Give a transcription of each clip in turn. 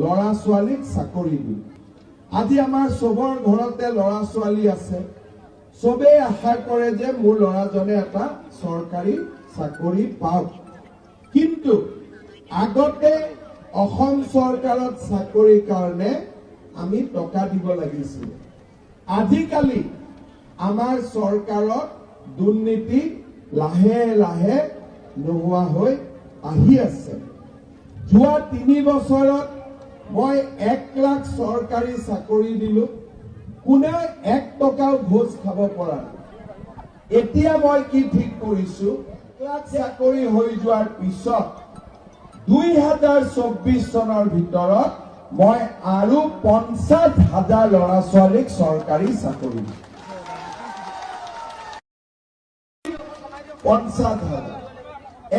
লৰা ছোৱালীক চাকৰি দিম। আজি আমাৰ সবৰ ঘৰতে লৰা ছোৱালী আছে, সবেই আশা কৰে যে মোৰ লৰাজনে এটা চৰকাৰী চাকৰি পাওক। কিন্তু আগতে অসম চৰকাৰত চাকৰিৰ কাৰণে আমি টকা দিব লাগিছিল। আজিকালি আমাৰ চৰকাৰত দুৰ্নীতি লাহে লাহে নোহোৱা হৈ আহি আছে। যোৱা 3 বছৰত মই 1 লাখ চৰকাৰী চাকৰি দিলো, কোনেও 1 টকাও ঘোষ খাব পৰা নাই। এতিয়া মই কি ঠিক কৰিছো, 1 লাখ চাকৰি হৈ যোৱাৰ পিছত 2024 চনৰ ভিতৰত মই আৰু 50,000 ল'ৰা ছোৱালীক চৰকাৰী চাকৰি দিম। 50,000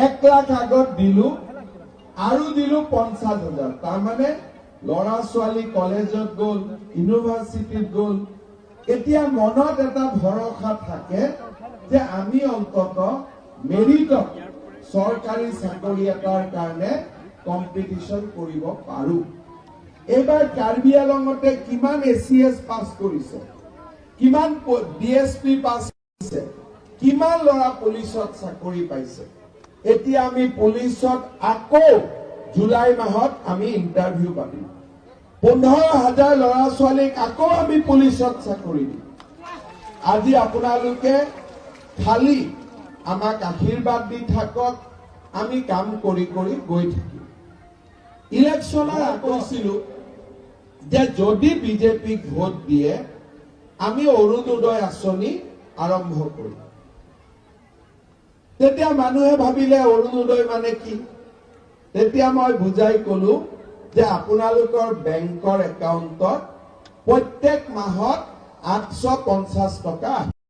1 লাখ আগত দিলো আৰু দিলো 50,000। তাৰমানে ল'ৰা ছোৱালী কলেজত গ'ল, ইউনিভাৰ্চিটিত গ'ল। এতিয়া মনত এটা ভৰসা থাকে যে আমি অন্তত মেৰিটত চৰকাৰী চাকৰি এটাৰ কাৰণে কম্পিটিশন কৰিব পাৰো। এইবাৰ কাৰ্বি আংলঙতে কিমান ACS পাছ কৰিছে, কিমান DSP পাছ কৰিছে, কিমান ল'ৰা পুলিচত চাকৰি পাইছে। এতিয়া আমি পুলিচত আকৌ জুলাই মাহত আমি ইন্টাৰভিউ পাতিম। 15,000 ল'ৰা ছোৱালীক আকৌ আমি পুলিচত চাকৰি দিম। আজি আপোনালোকে খালি আমাক আশীৰ্বাদ দি থাকক, আমি কাম কৰি কৰি গৈ থাকিম। ইলেকশ্যনৰ কৈছিলো যে যদি বিজেপিক ভোট দিয়ে আমি অৰুণোদয় আঁচনি আৰম্ভ কৰিম। তেতিয়া মানুহে ভাবিলে অৰুণোদয় মানে কি? তেতিয়া মই বুজাই কলো যে আপোনালোকৰ বেংকৰ একাউণ্টত প্ৰত্যেক মাহত 850 টকা